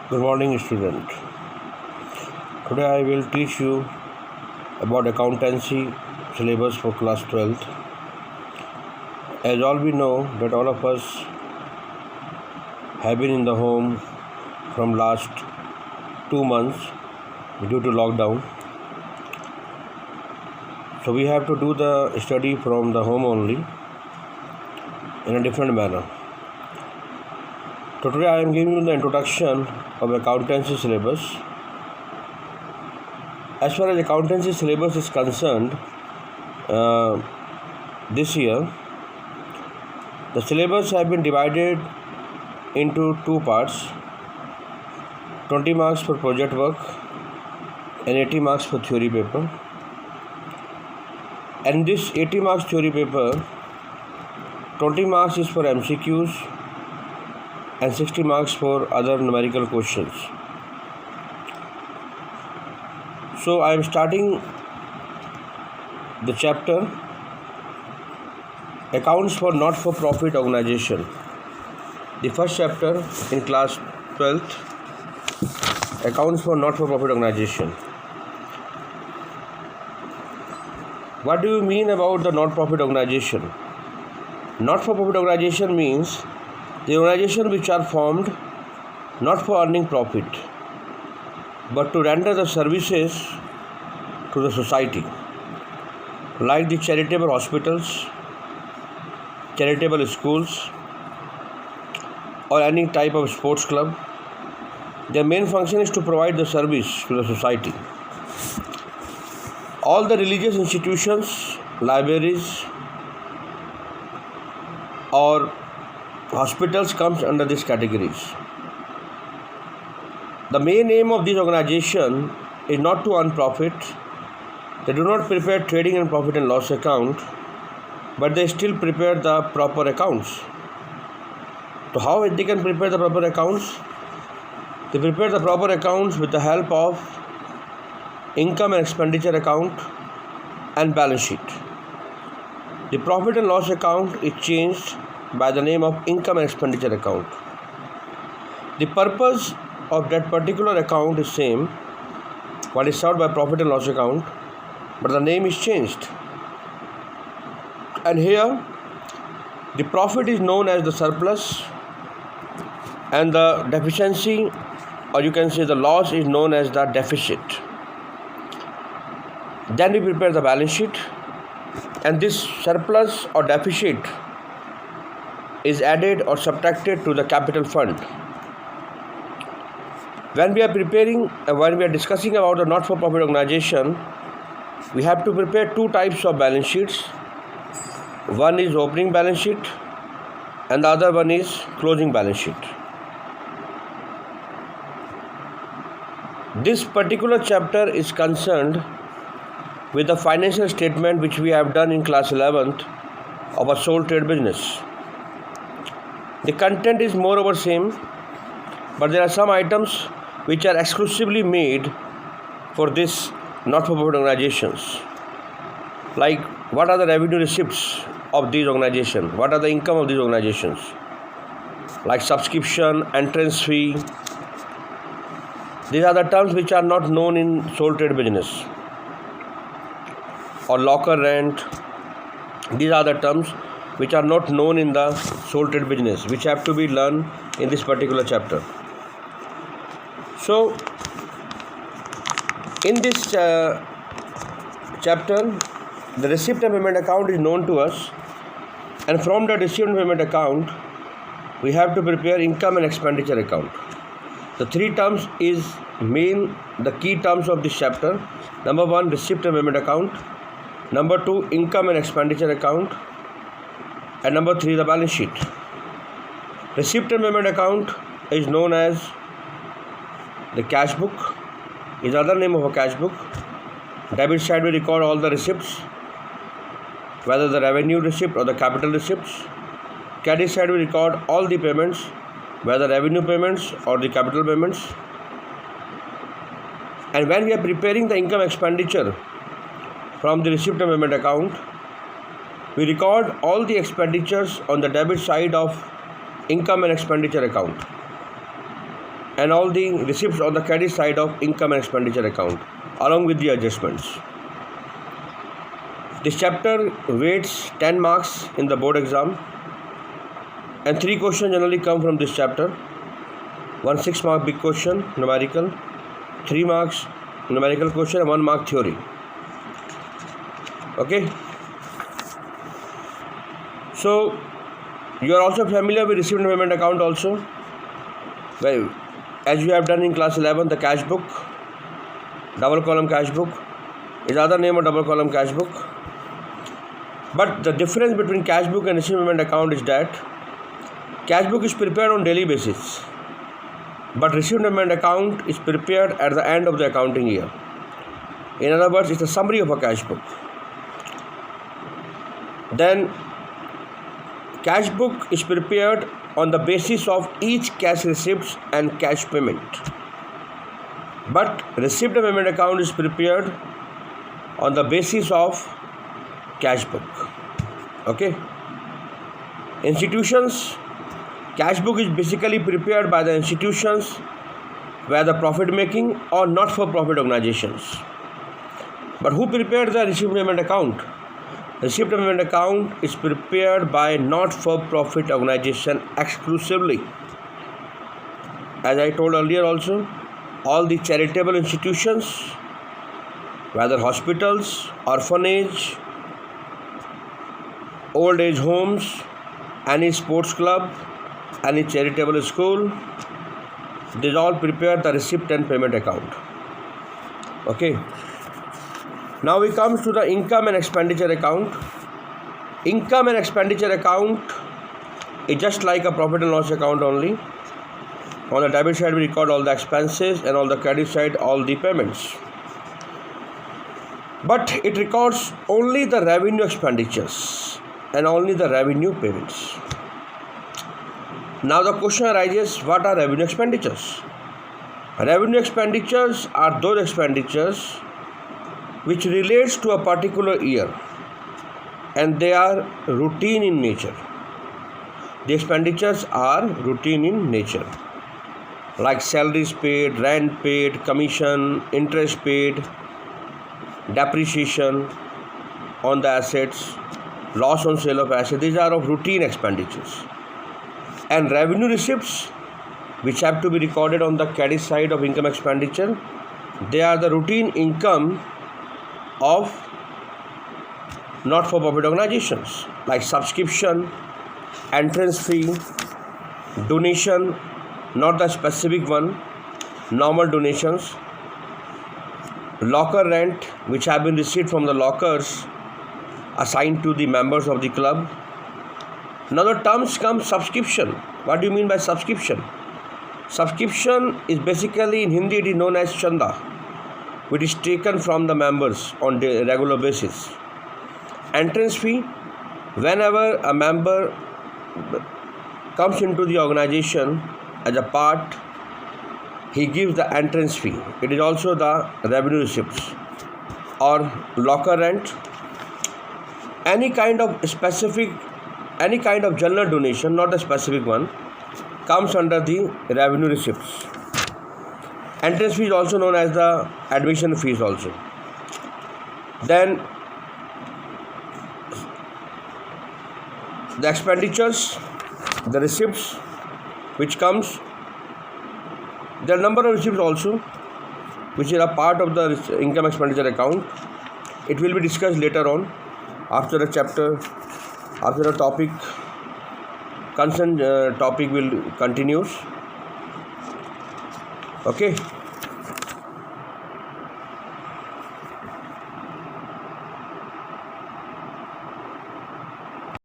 Good morning, student. Today I will teach you about accountancy syllabus for class 12th. As all we know that all of us have been in the home from last 2 months due to lockdown. So we have to do the study from the home only in a different manner. So today I am giving you the introduction of accountancy syllabus. As far as accountancy syllabus is concerned, this year the syllabus have been divided into two parts: 20 marks for project work and 80 marks for theory paper. And this 80 marks theory paper, 20 marks is for MCQs and 60 marks for other numerical questions. So I am starting the chapter Accounts for Not-for-Profit Organization. The first chapter in class 12th, Accounts for Not-for-Profit Organization. What do you mean about the not-profit organization? Not-for-profit organization means the organization which are formed not for earning profit, but to render the services to the society, like the charitable hospitals, charitable schools, or any type of sports club. Their main function is to provide the service to the society. All the religious institutions, libraries, or hospitals comes under these categories. The main aim of this organization is not to earn profit. They do not prepare trading and profit and loss account, but they still prepare the proper accounts. So how they can prepare the proper accounts? They prepare the proper accounts with the help of income and expenditure account and balance sheet. The profit and loss account is changed by the name of income and expenditure account. The purpose of that particular account is same, what is served by profit and loss account, but the name is changed. And here the profit is known as the surplus and the deficiency, or you can say the loss, is known as the deficit. Then we prepare the balance sheet, and this surplus or deficit is added or subtracted to the capital fund. When we are discussing about the not-for-profit organization, we have to prepare two types of balance sheets. One is opening balance sheet and the other one is closing balance sheet. This particular chapter is concerned with the financial statement which we have done in class 11th of a sole trade business. The content is more over same, but there are some items which are exclusively made for this not-for-profit organizations. Like, what are the revenue receipts of these organizations? What are the income of these organizations? Like subscription, entrance fee. These are the terms which are not known in sole trade business. Or locker rent. These are the terms which are not known in the sole trade business, which have to be learned in this particular chapter. So, in this chapter, the receipt and payment account is known to us, and from the receipt and payment account, we have to prepare income and expenditure account. The three terms is the key terms of this chapter. Number 1, receipt and payment account. Number 2, income and expenditure account. And number 3, the balance sheet. Receipt and payment account is known as the cash book, is other name of a cash book. Debit side will record all the receipts, whether the revenue receipt or the capital receipts. Credit side will record all the payments, whether revenue payments or the capital payments. And when we are preparing the income expenditure from the receipt and payment account, we record all the expenditures on the debit side of income and expenditure account. and all the receipts on the credit side of income and expenditure account along with the adjustments. This chapter weights 10 marks in the board exam, and 3 questions generally come from this chapter. 1 6-mark big question numerical, 3 marks numerical question, and 1 mark theory. Okay, so you are also familiar with receipt and payment account also. Well, as you have done in class 11, the cash book, double column cash book is other name of double column cash book. But the difference between cash book and receipt and payment account is that cash book is prepared on daily basis, but receipt and payment account is prepared at the end of the accounting year. In other words, it's a summary of a cash book. Then cash book is prepared on the basis of each cash receipts and cash payment, but receipt and payment account is prepared on the basis of cash book. Okay, institutions, cash book is basically prepared by the institutions where the profit making or not for profit organizations. But who prepared the receipt and payment account? Receipt and payment account is prepared by not for profit organization exclusively. As I told earlier also, all the charitable institutions, whether hospitals, orphanage, old age homes, any sports club, any charitable school, they all prepare the receipt and payment account. Okay. Now we come to the income and expenditure account. Income and expenditure account is just like a profit and loss account only. On the debit side, we record all the expenses, and on the credit side, all the payments. But it records only the revenue expenditures and only the revenue payments. Now the question arises, what are revenue expenditures? Revenue expenditures are those expenditures which relates to a particular year, and they are routine in nature. The expenditures are routine in nature, like salaries paid, rent paid, commission, interest paid, depreciation on the assets, loss on sale of assets. These are of routine expenditures. And revenue receipts, which have to be recorded on the credit side of income expenditure, they are the routine income of not-for-profit organizations, like subscription, entrance fee, donation, not the specific one, normal donations, locker rent, which have been received from the lockers assigned to the members of the club. Now the terms come subscription. What do you mean by subscription? Subscription is basically, in Hindi it is known as chanda, which is taken from the members on a regular basis. Entrance fee, whenever a member comes into the organization as a part, he gives the entrance fee. It is also the revenue receipts. Or locker rent, any kind of general donation, not a specific one, comes under the revenue receipts. Entrance fee is also known as the admission fees also. Then the expenditures, the receipts which comes, there are number of receipts also which are a part of the income expenditure account. It will be discussed later on after the chapter, after the topic, concerned topic will continues. Okay.